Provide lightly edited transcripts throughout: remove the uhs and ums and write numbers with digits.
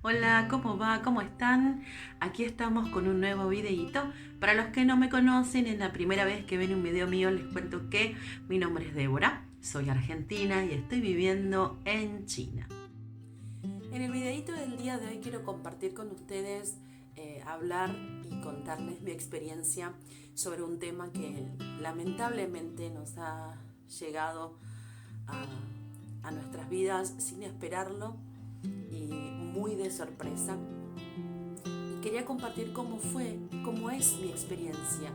Hola, ¿cómo va? ¿Cómo están? Aquí estamos con un nuevo videíto. Para los que no me conocen, es la primera vez que ven un video mío, les cuento que mi nombre es Débora, soy argentina y estoy viviendo en China. En el videíto del día de hoy quiero compartir con ustedes, hablar y contarles mi experiencia sobre un tema que lamentablemente nos ha llegado a nuestras vidas sin esperarlo y muy de sorpresa. Y quería compartir cómo es mi experiencia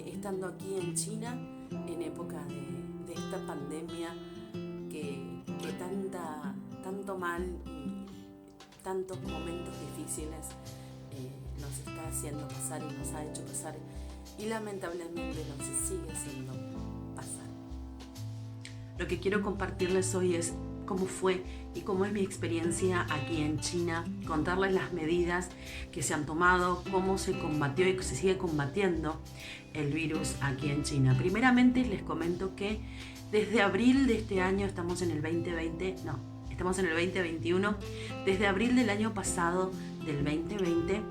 estando aquí en China en época de esta pandemia que tanto mal y tantos momentos difíciles nos está haciendo pasar y nos ha hecho pasar y lamentablemente nos sigue haciendo pasar. Lo que quiero compartirles hoy es cómo fue y cómo es mi experiencia aquí en China, contarles las medidas que se han tomado, cómo se combatió y se sigue combatiendo el virus aquí en China. Primeramente les comento que desde abril de este año, estamos en el 2021, desde abril del año pasado, del 2020,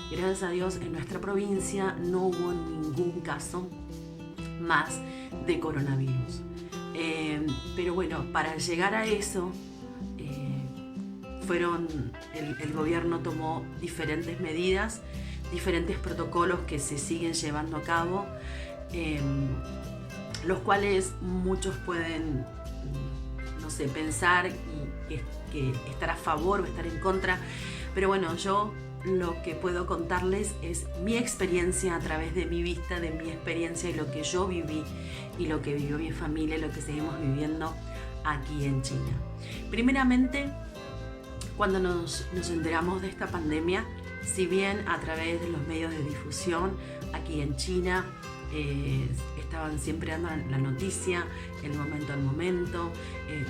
gracias a Dios en nuestra provincia no hubo ningún caso más de coronavirus. Pero bueno, para llegar a eso, el gobierno tomó diferentes medidas, diferentes protocolos que se siguen llevando a cabo, los cuales muchos pueden, no sé, pensar que estar a favor o estar en contra, pero bueno, yo lo que puedo contarles es mi experiencia a través de mi vista, de mi experiencia y lo que yo viví y lo que vivió mi familia y lo que seguimos viviendo aquí en China. Primeramente, cuando nos enteramos de esta pandemia, si bien a través de los medios de difusión aquí en China estaban siempre dando la noticia, el momento al momento,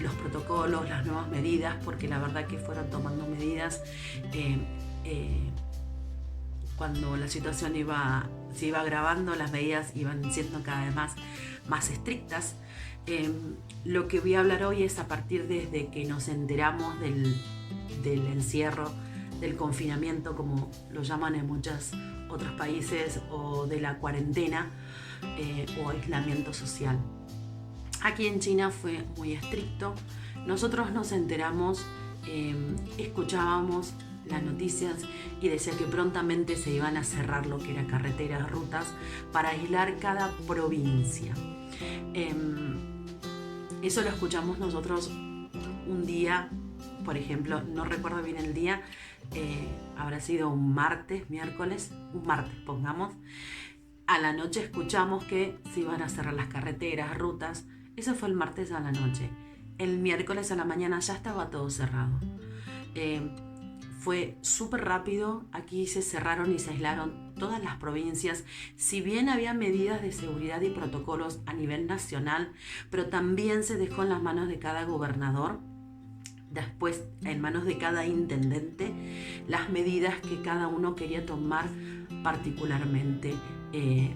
los protocolos, las nuevas medidas, porque la verdad que fueron tomando medidas cuando la situación se iba agravando, las medidas iban siendo cada vez más estrictas. Lo que voy a hablar hoy es a partir desde que nos enteramos del encierro, del confinamiento, como lo llaman en muchos otros países, o de la cuarentena o aislamiento social. Aquí en China fue muy estricto. Nosotros nos enteramos, escuchábamos las noticias y decía que prontamente se iban a cerrar lo que era carreteras, rutas, para aislar cada provincia. Eso lo escuchamos nosotros un día, por ejemplo, no recuerdo bien el día, habrá sido un martes, pongamos. A la noche escuchamos que se iban a cerrar las carreteras, rutas. Eso fue el martes a la noche. El miércoles a la mañana ya estaba todo cerrado. Fue súper rápido, aquí se cerraron y se aislaron todas las provincias, si bien había medidas de seguridad y protocolos a nivel nacional, pero también se dejó en las manos de cada gobernador, después en manos de cada intendente, las medidas que cada uno quería tomar particularmente.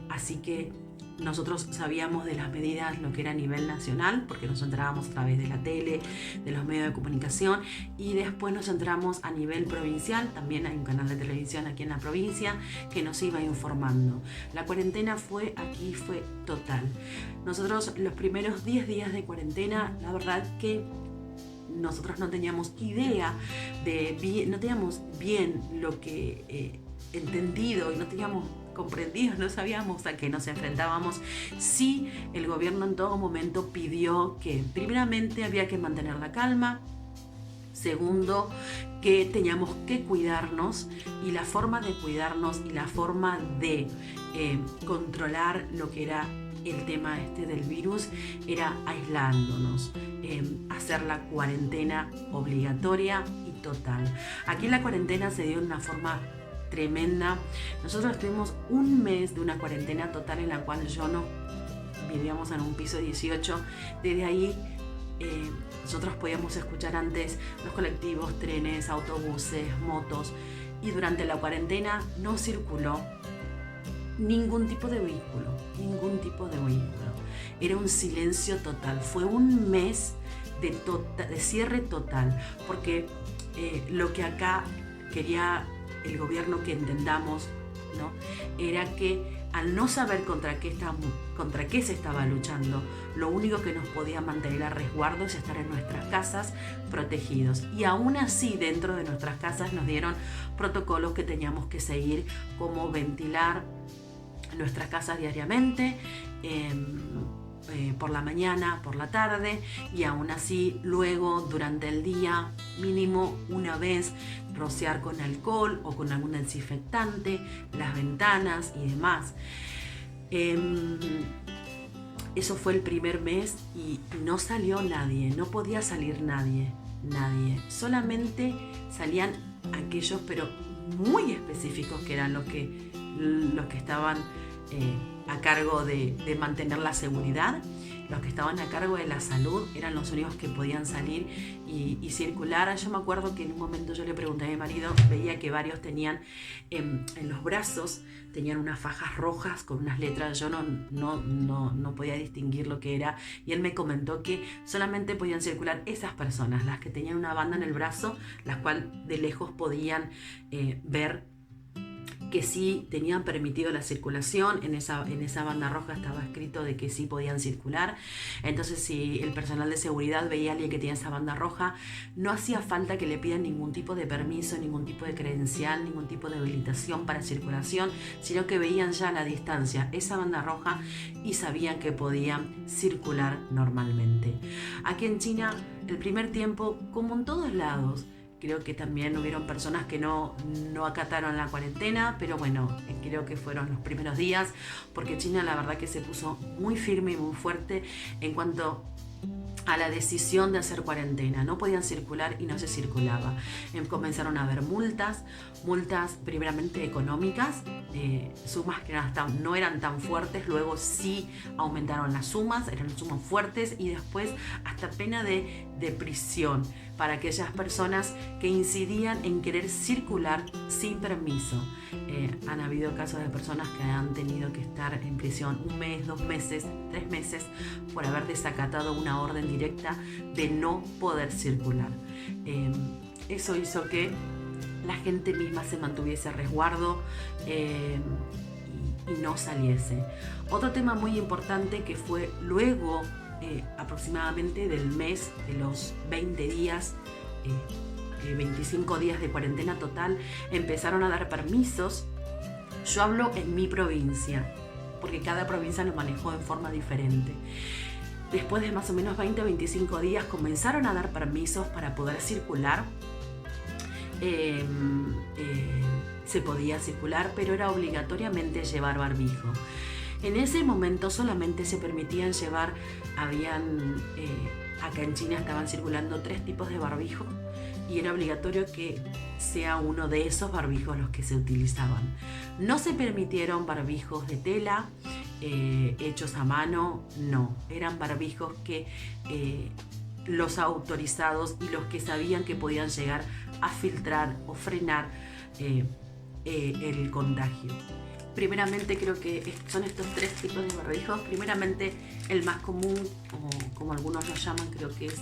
Así que nosotros sabíamos de las medidas, lo que era a nivel nacional, porque nos enterábamos a través de la tele, de los medios de comunicación, y después nos enteramos a nivel provincial. También hay un canal de televisión aquí en la provincia que nos iba informando. La cuarentena aquí fue total. Nosotros los primeros 10 días de cuarentena, la verdad que nosotros no teníamos idea no teníamos bien lo que entendido y no teníamos comprendidos, no sabíamos a qué nos enfrentábamos. Sí, el gobierno en todo momento pidió que primeramente había que mantener la calma, segundo, que teníamos que cuidarnos, y la forma de cuidarnos y la forma de controlar lo que era el tema del virus era aislándonos, hacer la cuarentena obligatoria y total. Aquí la cuarentena se dio de una forma tremenda. Nosotros tuvimos un mes de una cuarentena total en la cual vivíamos en un piso 18. Desde ahí nosotros podíamos escuchar antes los colectivos, trenes, autobuses, motos, y durante la cuarentena no circuló ningún tipo de vehículo. Era un silencio total. Fue un mes de cierre total, porque lo que acá quería el gobierno que entendamos, ¿no? Era que al no saber contra qué se estaba luchando, lo único que nos podía mantener a resguardo es estar en nuestras casas protegidos. Y aún así, dentro de nuestras casas nos dieron protocolos que teníamos que seguir, como ventilar nuestras casas diariamente, por la mañana, por la tarde, y aún así luego durante el día mínimo una vez rociar con alcohol o con algún desinfectante las ventanas y demás. Eso fue el primer mes y no salió nadie, no podía salir nadie. Solamente salían aquellos, pero muy específicos, que eran los que estaban a cargo de mantener la seguridad. Los que estaban a cargo de la salud eran los únicos que podían salir y circular. Yo me acuerdo que en un momento yo le pregunté a mi marido, veía que varios tenían en los brazos, tenían unas fajas rojas con unas letras. Yo no podía distinguir lo que era, y él me comentó que solamente podían circular esas personas, las que tenían una banda en el brazo, las cuales de lejos podían ver que sí tenían permitido la circulación. En esa banda roja estaba escrito de que sí podían circular. Entonces, si el personal de seguridad veía a alguien que tenía esa banda roja, no hacía falta que le pidan ningún tipo de permiso, ningún tipo de credencial, ningún tipo de habilitación para circulación, sino que veían ya a la distancia esa banda roja y sabían que podían circular normalmente. Aquí en China, el primer tiempo, como en todos lados, creo que también hubieron personas que no acataron la cuarentena, pero bueno, creo que fueron los primeros días, porque China la verdad que se puso muy firme y muy fuerte en cuanto a la decisión de hacer cuarentena. No podían circular y no se circulaba. Comenzaron a haber multas primeramente económicas, sumas que no eran tan fuertes, luego sí aumentaron las sumas, eran sumas fuertes, y después hasta pena de prisión para aquellas personas que incidían en querer circular sin permiso. Han habido casos de personas que han tenido que estar en prisión 1 mes, 2 meses, 3 meses por haber desacatado una orden directa de no poder circular. Eso hizo que la gente misma se mantuviese a resguardo y no saliese. Otro tema muy importante que fue luego aproximadamente del mes, de los 20 días, 25 días de cuarentena total, empezaron a dar permisos. Yo hablo en mi provincia, porque cada provincia lo manejó en forma diferente. Después de más o menos 20 o 25 días comenzaron a dar permisos para poder circular. Se podía circular, pero era obligatoriamente llevar barbijo. En ese momento solamente se permitían llevar, acá en China estaban circulando 3 tipos de barbijo, y era obligatorio que sea uno de esos barbijos los que se utilizaban. No se permitieron barbijos de tela, hechos a mano, no. Eran barbijos que los autorizados y los que sabían que podían llegar a filtrar o frenar el contagio. Primeramente creo que son estos 3 tipos de barbijos. Primeramente el más común, como algunos lo llaman, creo que es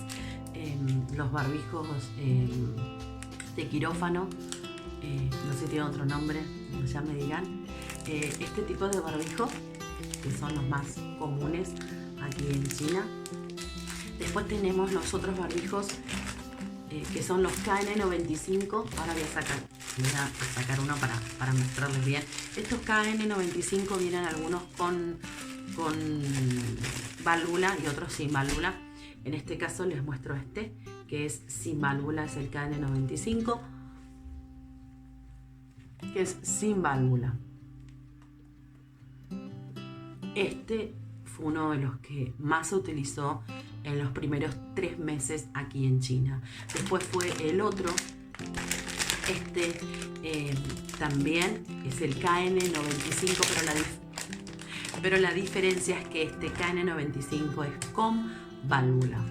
los barbijos de quirófano. No sé si tiene otro nombre, ya me dirán. Este tipo de barbijos, que son los más comunes aquí en China. Después tenemos los otros barbijos que son los KN95. Ahora voy a sacar uno para mostrarles bien. Estos KN95 vienen algunos con válvula y otros sin válvula. En este caso les muestro este, que es sin válvula, es el KN95, que es sin válvula. Este fue uno de los que más se utilizó en los primeros 3 meses aquí en China. Después fue el otro, este también es el KN95, pero la diferencia es que este KN95 es con válvula.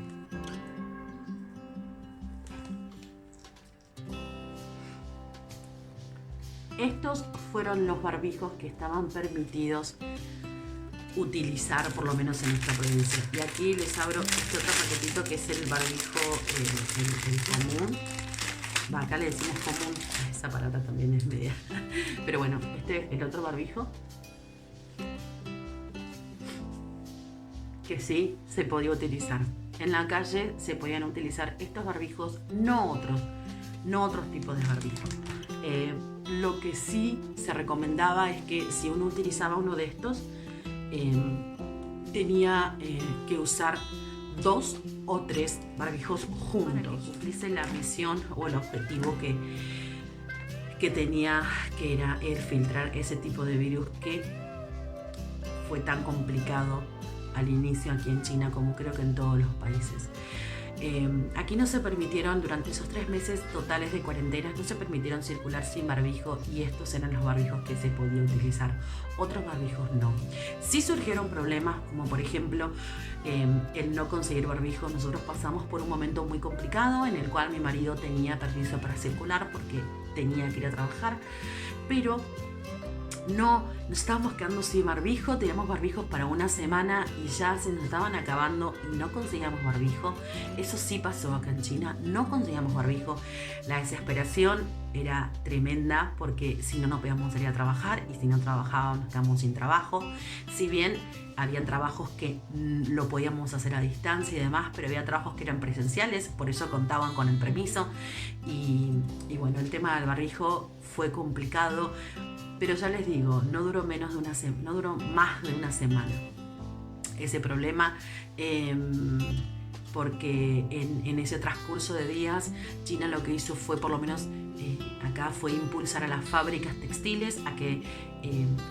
Estos fueron los barbijos que estaban permitidos utilizar, por lo menos en nuestra provincia. Y aquí les abro este otro paquetito, que es el barbijo el común. acá le decimos común, esa palabra también es media. Pero bueno, el otro barbijo, que sí se podía utilizar. En la calle se podían utilizar estos barbijos, no otros tipos de barbijos. Lo que sí se recomendaba es que si uno utilizaba uno de estos, tenía que usar 2 o 3 barbijos juntos. Cumplirse la misión o el objetivo que tenía, que era el filtrar ese tipo de virus que fue tan complicado al inicio aquí en China, como creo que en todos los países. Aquí no se permitieron, durante esos 3 meses totales de cuarentena, no se permitieron circular sin barbijo, y estos eran los barbijos que se podía utilizar. Otros barbijos no. Sí surgieron problemas, como por ejemplo el no conseguir barbijo. Nosotros pasamos por un momento muy complicado en el cual mi marido tenía permiso para circular porque tenía que ir a trabajar, pero no, nos estábamos quedando sin barbijo. Teníamos barbijos para una semana y ya se nos estaban acabando y no conseguíamos barbijo. Eso sí pasó acá en China, no conseguíamos barbijo. La desesperación era tremenda porque si no, no podíamos salir a trabajar, y si no trabajábamos nos quedamos sin trabajo. Si bien había trabajos que lo podíamos hacer a distancia y demás, pero había trabajos que eran presenciales, por eso contaban con el permiso. Y bueno, el tema del barbijo fue complicado. Pero ya les digo, no duró más de una semana ese problema, porque en ese transcurso de días China lo que hizo fue, por lo menos acá, fue impulsar a las fábricas textiles a que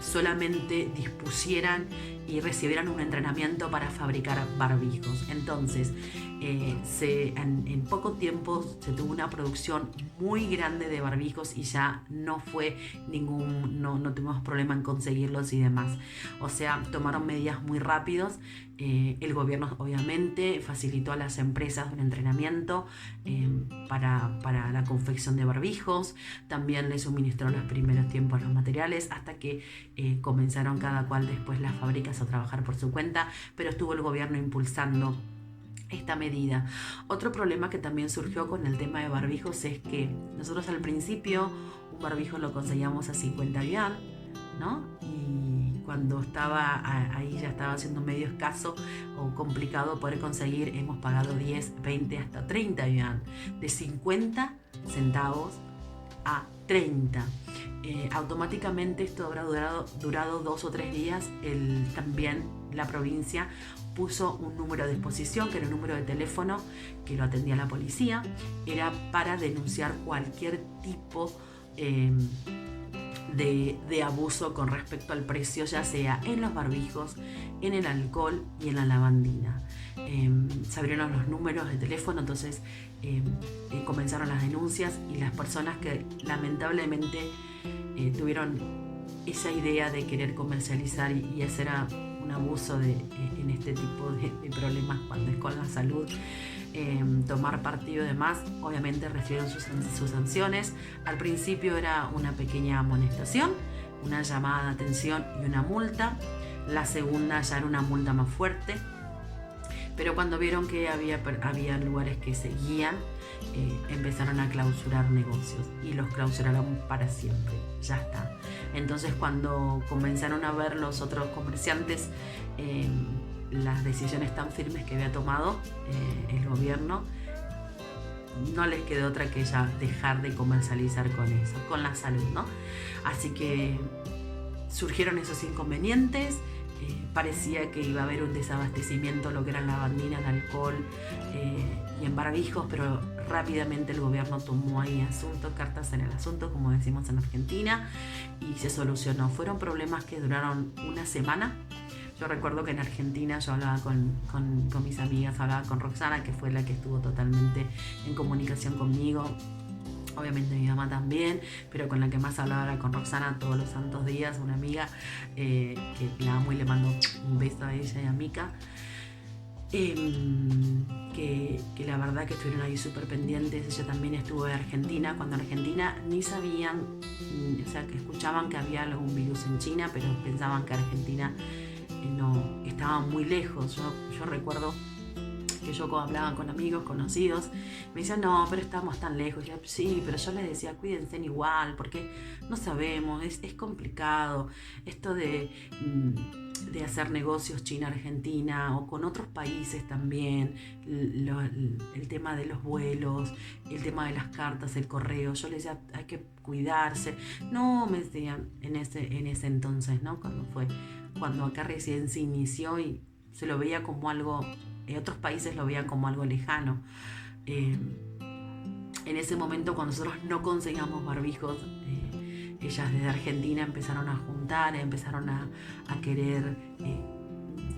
solamente dispusieran y recibieran un entrenamiento para fabricar barbijos. Entonces, en poco tiempo se tuvo una producción muy grande de barbijos y ya no tuvimos problema en conseguirlos y demás. O sea, tomaron medidas muy rápidas. El gobierno obviamente facilitó a las empresas un entrenamiento para la confección de barbijos. También les suministró los primeros tiempos los materiales, hasta que comenzaron cada cual después las fábricas a trabajar por su cuenta, pero estuvo el gobierno impulsando esta medida. Otro problema que también surgió con el tema de barbijos es que nosotros al principio un barbijo lo conseguíamos a 50 yuan, ¿no? Y cuando estaba ahí ya estaba siendo medio escaso o complicado poder conseguir, hemos pagado 10, 20, hasta 30 yuan, de 50 centavos a 30. Automáticamente esto habrá durado 2 o 3 días. También la provincia puso un número a disposición, que era un número de teléfono que lo atendía la policía. Era para denunciar cualquier tipo de abuso con respecto al precio, ya sea en los barbijos, en el alcohol y en la lavandina. Se abrieron los números de teléfono, entonces comenzaron las denuncias, y las personas que lamentablemente tuvieron esa idea de querer comercializar y hacer un abuso en este tipo de problemas cuando es con la salud, tomar partido y demás, obviamente recibieron sus sanciones. Al principio era una pequeña amonestación, una llamada de atención y una multa. La segunda ya era una multa más fuerte, pero cuando vieron que había lugares que seguían, empezaron a clausurar negocios, y los clausuraron para siempre, ya está. Entonces, cuando comenzaron a ver los otros comerciantes las decisiones tan firmes que había tomado el gobierno, no les quedó otra que ya dejar de comercializar con eso, con la salud, ¿no? Así que surgieron esos inconvenientes. Parecía que iba a haber un desabastecimiento, lo que era en lavandina, en alcohol y en barbijos, pero rápidamente el gobierno tomó ahí cartas en el asunto, como decimos en Argentina, y se solucionó. Fueron problemas que duraron una semana. Yo recuerdo que en Argentina yo hablaba con mis amigas, hablaba con Roxana, que fue la que estuvo totalmente en comunicación conmigo. Obviamente mi mamá también, pero con la que más hablaba era con Roxana todos los santos días, una amiga que la amo y le mando un beso a ella y a Mica, que la verdad que estuvieron ahí súper pendientes. Ella también estuvo en Argentina, cuando en Argentina ni sabían, o sea, que escuchaban que había algún virus en China, pero pensaban que Argentina no estaba muy lejos. Yo recuerdo que yo hablaba con amigos, conocidos, me decían, no, pero estamos tan lejos. Y yo, sí, pero yo les decía, cuídense igual, porque no sabemos, es complicado esto de hacer negocios China-Argentina o con otros países también, el tema de los vuelos, el tema de las cartas, el correo. Yo les decía, hay que cuidarse. No, me decían en ese entonces, ¿no? Cuando acá recién se inició y se lo veía como algo, en otros países lo veían como algo lejano. En ese momento, cuando nosotros no conseguíamos barbijos, ellas desde Argentina empezaron a juntar, empezaron a querer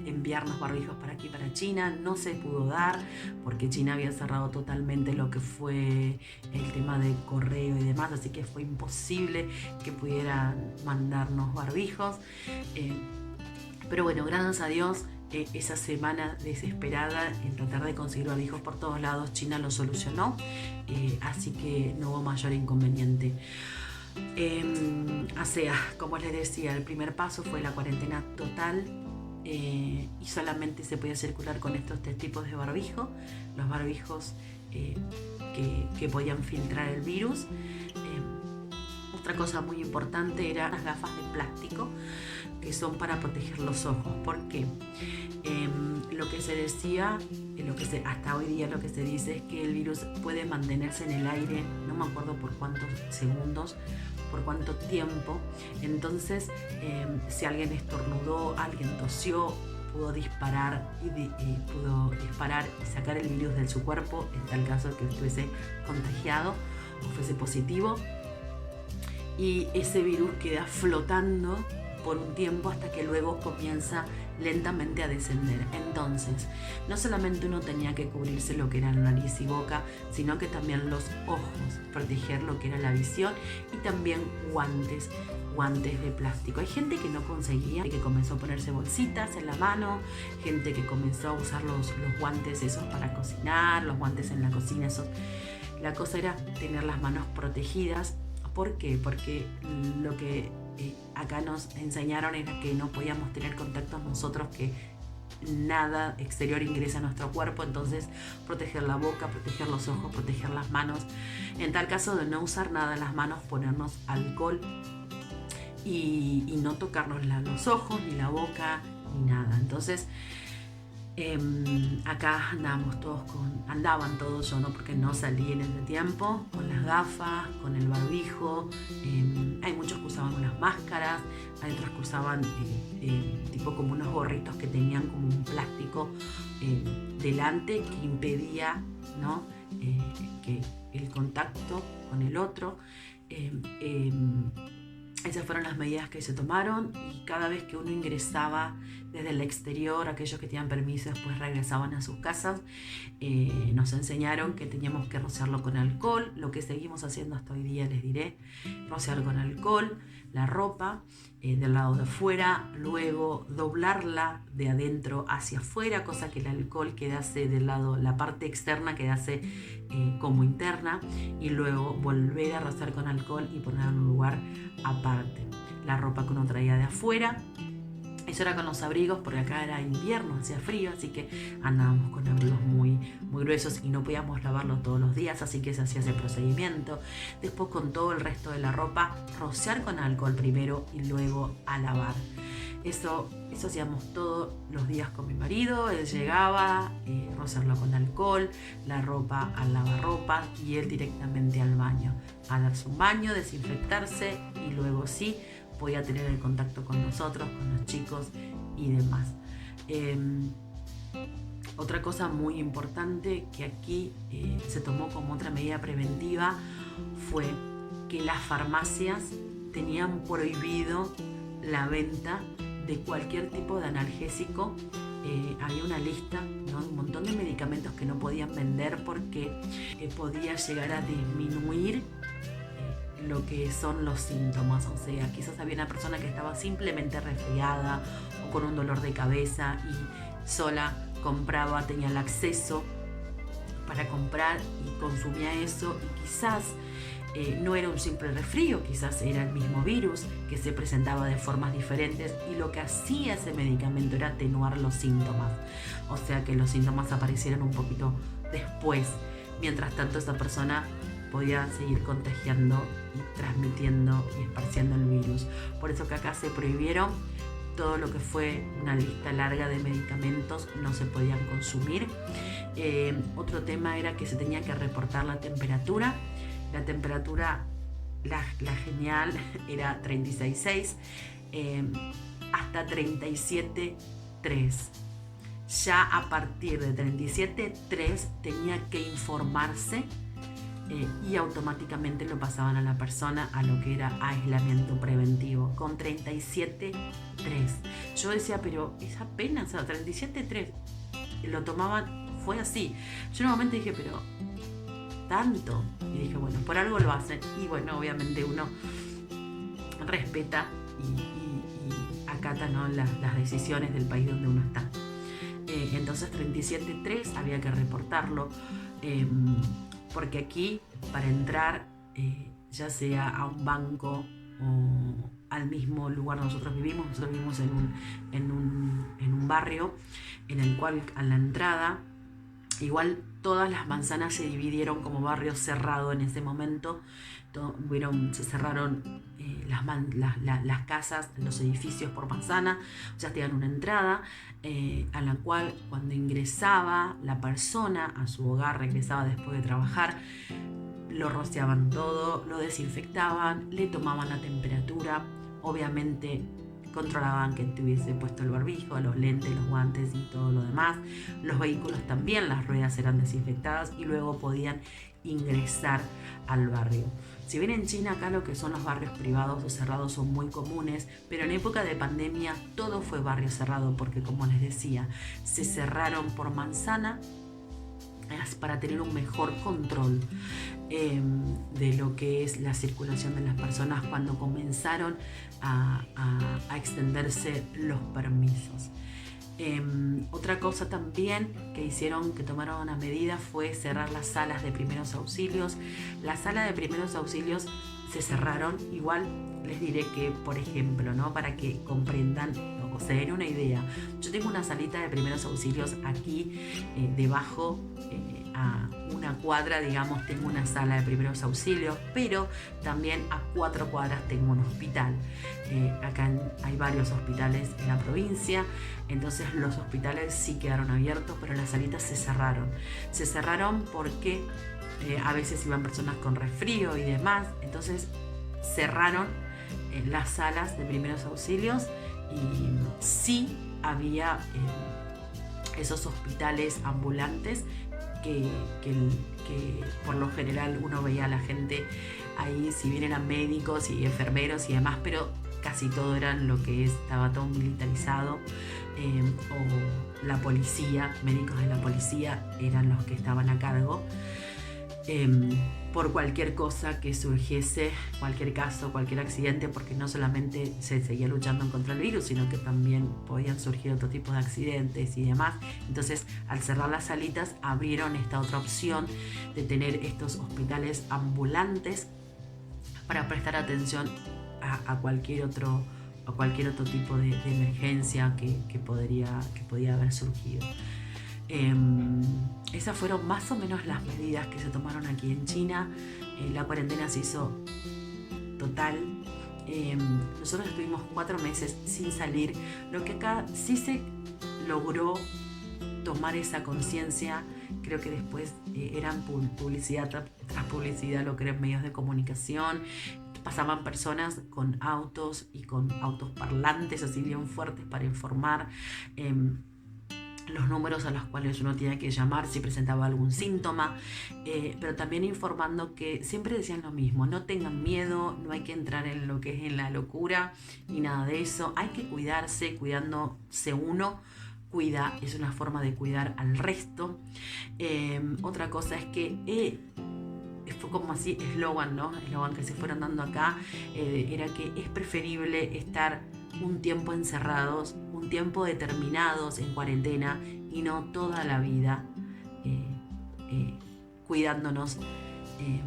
enviarnos barbijos para aquí, para China. No se pudo dar porque China había cerrado totalmente lo que fue el tema de correo y demás, así que fue imposible que pudieran mandarnos barbijos. Pero bueno, gracias a Dios, esa semana desesperada en tratar de conseguir barbijos por todos lados, China lo solucionó, así que no hubo mayor inconveniente. O sea, como les decía, el primer paso fue la cuarentena total, y solamente se podía circular con estos tres tipos de barbijo, los barbijos que podían filtrar el virus. Otra cosa muy importante eran las gafas de plástico, que son para proteger los ojos. ¿Por qué? Lo que se decía, hasta hoy día lo que se dice es que el virus puede mantenerse en el aire, no me acuerdo por cuántos segundos, por cuánto tiempo. Entonces, si alguien estornudó, alguien tosió, pudo disparar y sacar el virus de su cuerpo, en tal caso que estuviese contagiado o fuese positivo. Y ese virus queda flotando por un tiempo hasta que luego comienza lentamente a descender. Entonces, no solamente uno tenía que cubrirse lo que era la nariz y boca, sino que también los ojos, proteger lo que era la visión, y también guantes de plástico. Hay gente que no conseguía, que comenzó a ponerse bolsitas en la mano, gente que comenzó a usar los guantes esos para cocinar, los guantes en la cocina, esos. La cosa era tener las manos protegidas. ¿Por qué? Porque lo que acá nos enseñaron era que no podíamos tener contacto nosotros, que nada exterior ingresa a nuestro cuerpo. Entonces, proteger la boca, proteger los ojos, proteger las manos. En tal caso de no usar nada en las manos, ponernos alcohol y no tocarnos los ojos, ni la boca, ni nada. Entonces, acá andaban todos, yo no, porque no salí en ese tiempo, con las gafas, con el barbijo. Hay muchos que usaban unas máscaras, hay otros que usaban tipo como unos gorritos que tenían como un plástico delante que impedía, ¿no? Que el contacto con el otro. Esas fueron las medidas que se tomaron, y cada vez que uno ingresaba desde el exterior, aquellos que tenían permiso después regresaban a sus casas, nos enseñaron que teníamos que rociarlo con alcohol, lo que seguimos haciendo hasta hoy día, les diré, rociar con alcohol la ropa del lado de afuera, luego doblarla de adentro hacia afuera, cosa que el alcohol quedase del lado, la parte externa quedase como interna, y luego volver a rociar con alcohol y poner en un lugar aparte. La ropa que uno traía de afuera, eso era con los abrigos, porque acá era invierno, hacía frío, así que andábamos con abrigos muy, muy gruesos y no podíamos lavarlo todos los días, así que se hacía ese procedimiento. Después, con todo el resto de la ropa, rociar con alcohol primero y luego a lavar. Eso hacíamos todos los días con mi marido. Él llegaba, rociarlo con alcohol, la ropa al lavarropa, y él directamente al baño, a darse un baño, desinfectarse, y luego sí podía tener el contacto con nosotros, con los chicos y demás. Otra cosa muy importante que aquí se tomó como otra medida preventiva fue que las farmacias tenían prohibido la venta de cualquier tipo de analgésico. Había una lista, ¿no?, un montón de medicamentos que no podían vender porque podía llegar a disminuir lo que son los síntomas. O sea, quizás había una persona que estaba simplemente resfriada o con un dolor de cabeza y sola compraba, tenía el acceso para comprar y consumía eso y quizás no era un simple resfrío, quizás era el mismo virus que se presentaba de formas diferentes y lo que hacía ese medicamento era atenuar los síntomas, o sea que los síntomas aparecieron un poquito después. Mientras tanto esa persona podía seguir contagiando y transmitiendo y esparciendo el virus. Por eso que acá se prohibieron todo lo que fue una lista larga de medicamentos, no se podían consumir. Otro tema era que se tenía que reportar la temperatura. La temperatura, la genial, era 36,6 hasta 37,3. Ya a partir de 37,3 tenía que informarse y automáticamente lo pasaban a la persona a lo que era aislamiento preventivo con 37,3. Yo decía, pero es apenas, 37,3. Lo tomaban, fue así. Yo en un momento dije, pero tanto, y dije, bueno, por algo lo hacen, y bueno, obviamente uno respeta y acata, ¿no?, las decisiones del país donde uno está. Entonces 37,3 había que reportarlo, porque aquí para entrar, ya sea a un banco o al mismo lugar donde nosotros vivimos en un barrio en el cual a la entrada, igual todas las manzanas se dividieron como barrio cerrado en ese momento. Se cerraron las casas, los edificios por manzana, ya tenían una entrada a la cual cuando ingresaba la persona a su hogar, regresaba después de trabajar, lo rociaban todo, lo desinfectaban, le tomaban la temperatura, obviamente controlaban que tuviese puesto el barbijo, los lentes, los guantes y todo lo demás. Los vehículos también, las ruedas eran desinfectadas y luego podían ingresar al barrio. Si bien en China acá lo que son los barrios privados o cerrados son muy comunes, pero en época de pandemia todo fue barrio cerrado porque, como les decía, se cerraron por manzana para tener un mejor control de lo que es la circulación de las personas cuando comenzaron a extenderse los permisos. Otra cosa también que tomaron una medida fue cerrar las salas de primeros auxilios. Las salas de primeros auxilios se cerraron. Igual les diré que, por ejemplo, ¿no?, para que comprendan o se den una idea, yo tengo una salita de primeros auxilios aquí debajo, a una cuadra, digamos, tengo una sala de primeros auxilios, pero también a 4 cuadras tengo un hospital. Acá hay varios hospitales en la provincia, entonces los hospitales sí quedaron abiertos, pero las salitas se cerraron. Se cerraron porque a veces iban personas con resfrío y demás, entonces cerraron las salas de primeros auxilios y sí había esos hospitales ambulantes que por lo general uno veía a la gente ahí, si bien eran médicos y enfermeros y demás, pero casi todo eran estaba todo militarizado, o la policía, médicos de la policía eran los que estaban a cargo. Por cualquier cosa que surgiese, cualquier caso, cualquier accidente, porque no solamente se seguía luchando contra el virus, sino que también podían surgir otro tipo de accidentes y demás. Entonces, al cerrar las salitas, abrieron esta otra opción de tener estos hospitales ambulantes para prestar atención a cualquier otro tipo de emergencia que podía haber surgido. Esas fueron más o menos las medidas que se tomaron aquí en China. La cuarentena se hizo total. Nosotros estuvimos 4 meses sin salir, lo que acá sí se logró tomar esa conciencia. Creo que después eran publicidad tras publicidad, lo que eran medios de comunicación. Pasaban personas con autos y con autos parlantes así bien fuertes para informar los números a los cuales uno tiene que llamar si presentaba algún síntoma, pero también informando que siempre decían lo mismo: no tengan miedo, no hay que entrar en lo que es en la locura ni nada de eso, hay que cuidarse. Cuidándose uno, es una forma de cuidar al resto. Otra cosa es que fue como así, eslogan, ¿no? Eslogan que se fueron dando acá, era que es preferible estar un tiempo encerrados, un tiempo determinados en cuarentena y no toda la vida cuidándonos y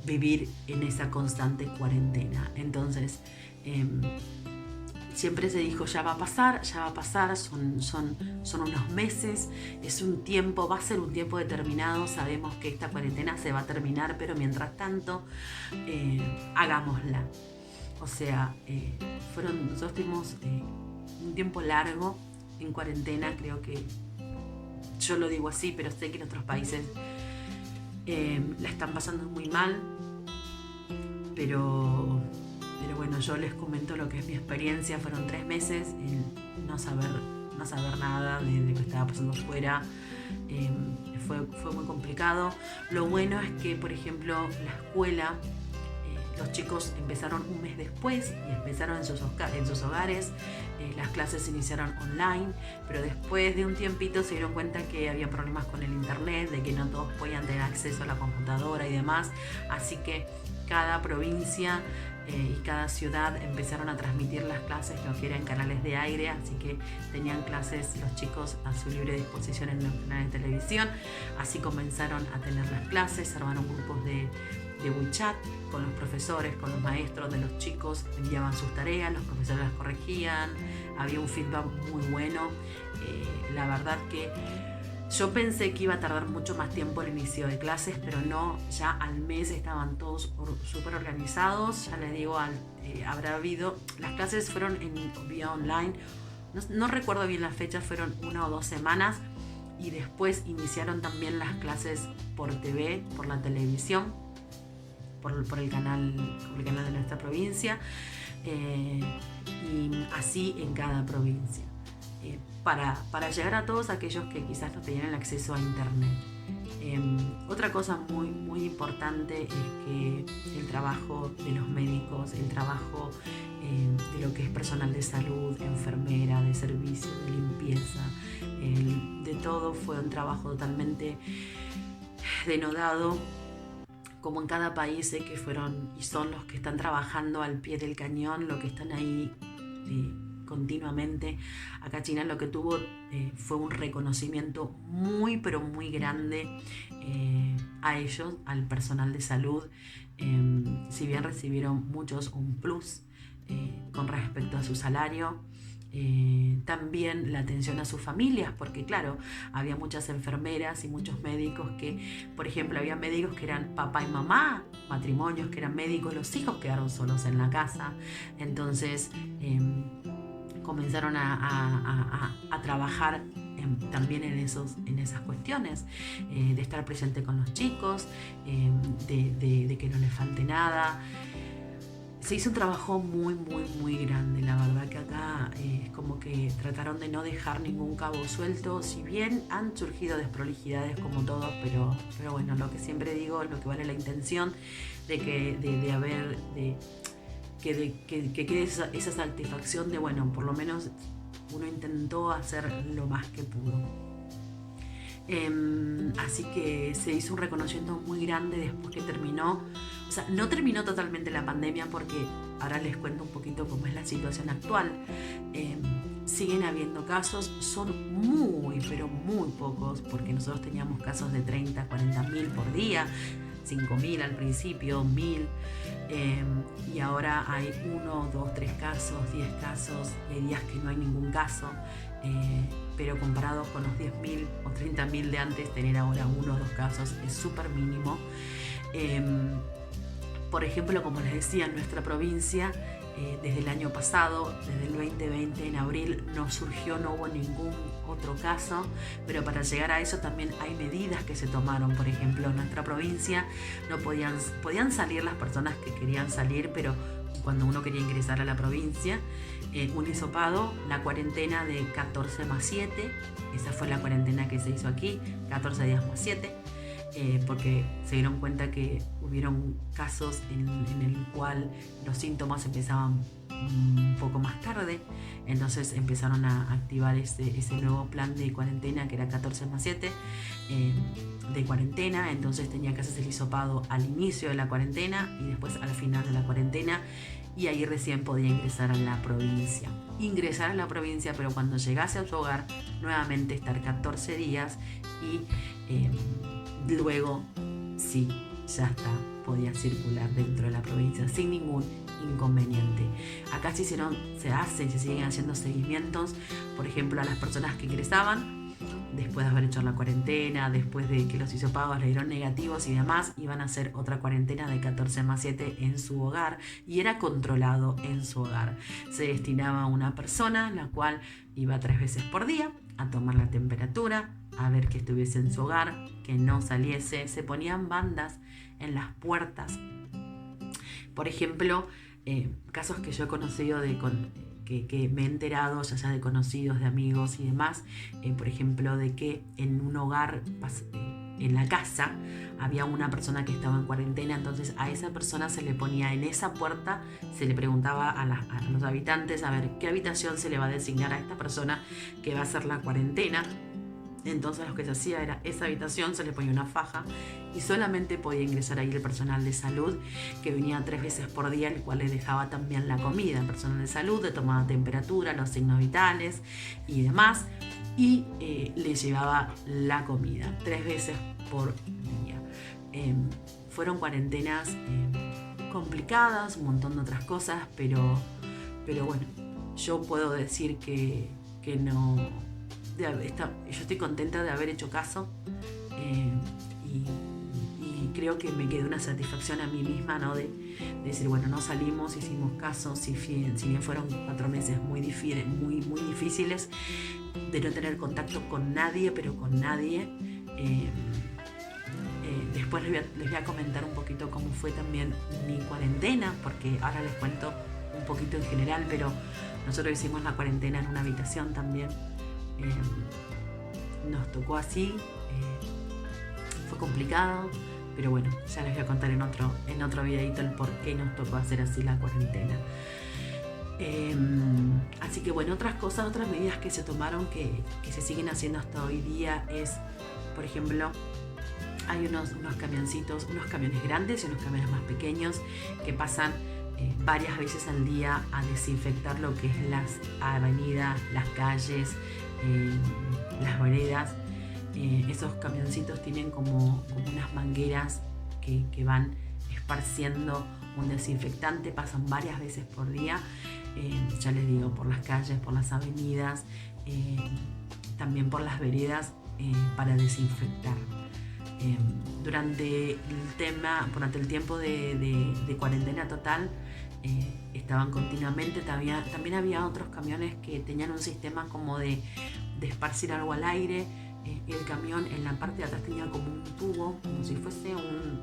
vivir en esa constante cuarentena. Entonces, siempre se dijo, ya va a pasar, son unos meses, es un tiempo, va a ser un tiempo determinado, sabemos que esta cuarentena se va a terminar, pero mientras tanto, hagámosla. O sea, nosotros tuvimos un tiempo largo en cuarentena, creo que, yo lo digo así, pero sé que en otros países la están pasando muy mal, pero bueno, yo les comento lo que es mi experiencia. Fueron 3 meses en no saber nada de lo que estaba pasando afuera. Fue muy complicado. Lo bueno es que, por ejemplo, la escuela, los chicos empezaron un mes después y empezaron en sus hogares. Las clases se iniciaron online, pero después de un tiempito se dieron cuenta que había problemas con el internet, de que no todos podían tener acceso a la computadora y demás. Así que cada provincia y cada ciudad empezaron a transmitir las clases, lo que eran canales de aire, así que tenían clases los chicos a su libre disposición en los canales de televisión. Así comenzaron a tener las clases, se armaron grupos de WeChat con los profesores, con los maestros de los chicos, enviaban sus tareas, los profesores las corregían, había un feedback muy bueno. La verdad que yo pensé que iba a tardar mucho más tiempo el inicio de clases, pero no, ya al mes estaban todos súper organizados. Ya les digo, habrá habido, las clases fueron vía online, no recuerdo bien las fechas, fueron 1 o 2 semanas, y después iniciaron también las clases por TV, por la televisión, por el canal de nuestra provincia, y así en cada provincia. Para llegar a todos aquellos que quizás no tenían el acceso a internet. Otra cosa muy, muy importante es que el trabajo de los médicos, el trabajo de lo que es personal de salud, enfermera, de servicio, de limpieza, de todo, fue un trabajo totalmente denodado. Como en cada país, sé que fueron y son los que están trabajando al pie del cañón, los que están ahí continuamente. Acá China lo que tuvo fue un reconocimiento muy, pero muy grande a ellos, al personal de salud. Si bien recibieron muchos un plus con respecto a su salario, también la atención a sus familias, porque claro, había muchas enfermeras y muchos médicos que, por ejemplo, había médicos que eran papá y mamá, matrimonios que eran médicos, los hijos quedaron solos en la casa. Entonces comenzaron a trabajar también en esas cuestiones, de estar presente con los chicos, de que no les falte nada. Se hizo un trabajo muy, muy, muy grande. La verdad que acá es como que trataron de no dejar ningún cabo suelto, si bien han surgido desprolijidades como todos, pero bueno, lo que siempre digo, lo que vale la intención de que quede esa satisfacción de, bueno, por lo menos uno intentó hacer lo más que pudo. Así que se hizo un reconocimiento muy grande después que terminó. O sea, no terminó totalmente la pandemia, porque ahora les cuento un poquito cómo es la situación actual. Siguen habiendo casos, son muy, pero muy pocos, porque nosotros teníamos casos de 30, 40 mil por día, 5.000 al principio, 1.000, y ahora hay 1, 2, 3 casos, 10 casos, y hay días que no hay ningún caso, pero comparado con los 10.000 o 30.000 de antes, tener ahora 1 o 2 casos es súper mínimo. Por ejemplo, como les decía, en nuestra provincia, desde el año pasado, desde el 2020, en abril, no hubo ningún otro caso, pero para llegar a eso también hay medidas que se tomaron. Por ejemplo, en nuestra provincia no podían salir las personas que querían salir, pero cuando uno quería ingresar a la provincia, un hisopado, la cuarentena de 14 más 7, esa fue la cuarentena que se hizo aquí, 14 días más 7, porque se dieron cuenta que hubieron casos en el cual los síntomas empezaban un poco más tarde. Entonces empezaron a activar ese nuevo plan de cuarentena que era 14+7 de cuarentena. Entonces tenía que hacerse el hisopado al inicio de la cuarentena y después al final de la cuarentena, y ahí recién podía ingresar a la provincia. Ingresar a la provincia, pero cuando llegase a su hogar, nuevamente estar 14 días y luego sí, ya está, podía circular dentro de la provincia sin ningún inconveniente. Acá se siguen haciendo seguimientos, por ejemplo, a las personas que ingresaban después de haber hecho la cuarentena, después de que los hisopados le dieron negativos y demás, iban a hacer otra cuarentena de 14+7 en su hogar, y era controlado en su hogar. Se destinaba a una persona, la cual iba 3 veces por día a tomar la temperatura, a ver que estuviese en su hogar, que no saliese. Se ponían bandas en las puertas. Por ejemplo, casos que yo he conocido que me he enterado, ya sea de conocidos, de amigos y demás, por ejemplo, de que en un hogar, en la casa, había una persona que estaba en cuarentena. Entonces a esa persona se le ponía en esa puerta, se le preguntaba a los habitantes a ver qué habitación se le va a designar a esta persona que va a hacer la cuarentena. Entonces lo que se hacía era, esa habitación se le ponía una faja y solamente podía ingresar ahí el personal de salud, que venía 3 veces por día, el cual le dejaba también la comida. El personal de salud le tomaba temperatura, los signos vitales y demás, y le llevaba la comida 3 veces por día. Fueron cuarentenas complicadas, un montón de otras cosas, pero bueno, yo puedo decir que no... yo estoy contenta de haber hecho caso, y creo que me quedó una satisfacción a mí misma, ¿no? de decir, bueno, no salimos, hicimos caso, si bien fueron 4 meses muy difíciles, de no tener contacto con nadie, pero con nadie. Después les voy a comentar un poquito cómo fue también mi cuarentena, porque ahora les cuento un poquito en general, pero nosotros hicimos la cuarentena en una habitación también. Nos tocó así, fue complicado, pero bueno, ya les voy a contar en otro videito el por qué nos tocó hacer así la cuarentena. Así que bueno, otras medidas que se tomaron, que se siguen haciendo hasta hoy día, es, por ejemplo, hay unos camioncitos, unos camiones grandes y unos camiones más pequeños que pasan varias veces al día a desinfectar lo que es las avenidas, las calles, las veredas. Esos camioncitos tienen como unas mangueras que van esparciendo un desinfectante, pasan varias veces por día, ya les digo, por las calles, por las avenidas, también por las veredas, para desinfectar. Durante el tiempo de cuarentena total, estaban continuamente, también había otros camiones que tenían un sistema como de esparcir algo al aire. El camión en la parte de atrás tenía como un tubo, como si fuese un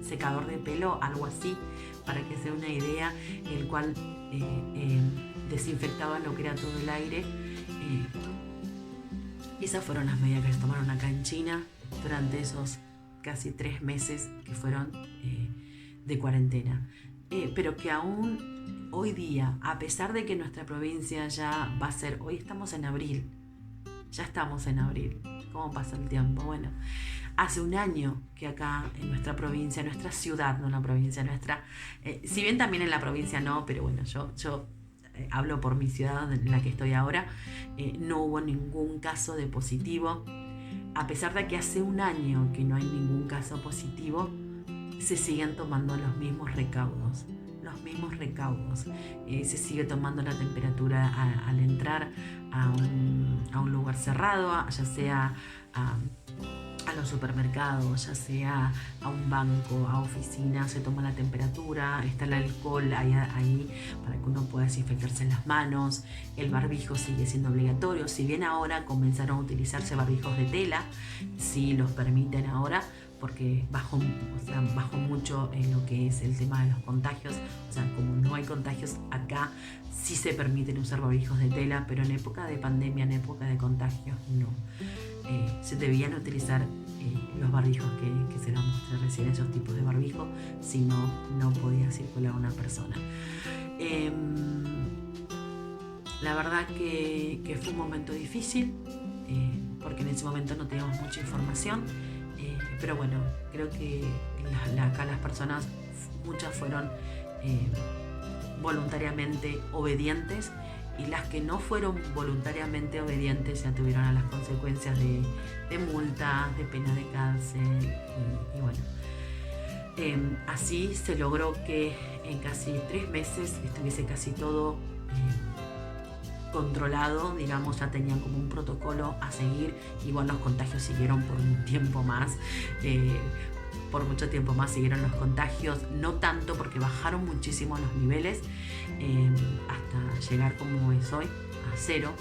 secador de pelo, algo así, para que sea una idea, el cual desinfectaba lo que era todo el aire. Esas fueron las medidas que se tomaron acá en China durante esos casi 3 meses que fueron de cuarentena. Pero que aún hoy día, a pesar de que nuestra provincia ya va a ser, hoy estamos en abril, ¿cómo pasa el tiempo? Bueno, hace un año que acá en nuestra provincia, nuestra ciudad, no la provincia nuestra, si bien también en la provincia no, pero bueno, yo hablo por mi ciudad en la que estoy ahora, no hubo ningún caso de positivo. A pesar de que hace un año que no hay ningún caso positivo, se siguen tomando los mismos recaudos. Se sigue tomando la temperatura al entrar a un lugar cerrado, ya sea a los supermercados, ya sea a un banco, a oficinas, se toma la temperatura, está el alcohol ahí para que uno pueda desinfectarse las manos. El barbijo sigue siendo obligatorio, si bien ahora comenzaron a utilizarse barbijos de tela, si los permiten ahora, porque bajó mucho en lo que es el tema de los contagios. O sea, como no hay contagios acá, sí se permiten usar barbijos de tela, pero en época de pandemia, en época de contagios, no. Se debían utilizar los barbijos que se los mostré recién, esos tipos de barbijo, si no, no podía circular una persona. La verdad que fue un momento difícil, porque en ese momento no teníamos mucha información, pero bueno, creo que acá las personas, muchas fueron voluntariamente obedientes, y las que no fueron voluntariamente obedientes ya tuvieron a las consecuencias de multas, de pena de cárcel, y bueno. Así se logró que en casi 3 meses estuviese casi todo controlado, digamos, ya tenían como un protocolo a seguir. Igual los contagios siguieron por un tiempo más, por mucho tiempo más siguieron los contagios, no tanto porque bajaron muchísimo los niveles, hasta llegar como es hoy, a 0.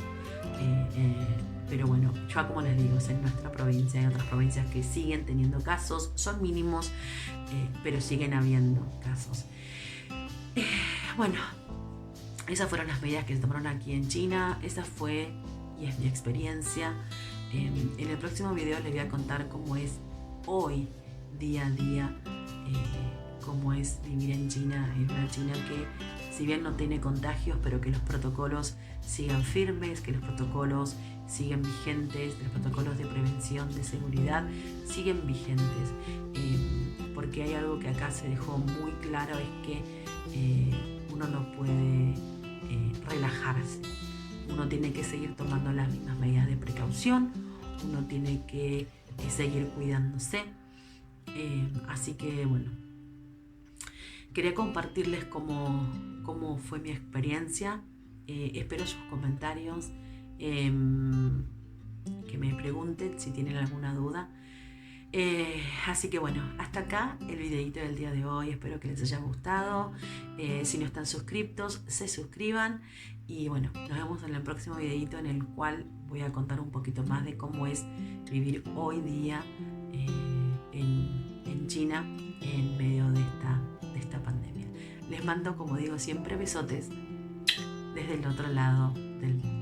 Pero bueno, yo como les digo, en nuestra provincia hay otras provincias que siguen teniendo casos, son mínimos, pero siguen habiendo casos. Bueno, esas fueron las medidas que se tomaron aquí en China, esa fue y es mi experiencia. En el próximo video les voy a contar cómo es hoy, día a día, cómo es vivir en China, en una China que si bien no tiene contagios, pero que los protocolos sigan firmes, que los protocolos siguen vigentes, los protocolos de prevención, de seguridad siguen vigentes, porque hay algo que acá se dejó muy claro, es que uno no puede relajarse, uno tiene que seguir tomando las mismas medidas de precaución, uno tiene que seguir cuidándose. Así que bueno, quería compartirles cómo fue mi experiencia. Espero sus comentarios, que me pregunten si tienen alguna duda. Así que bueno, hasta acá el videito del día de hoy, espero que les haya gustado. Si no están suscriptos, se suscriban, y bueno, nos vemos en el próximo videito, en el cual voy a contar un poquito más de cómo es vivir hoy día en China en medio de esta pandemia. Les mando, como digo siempre, besotes desde el otro lado del mundo.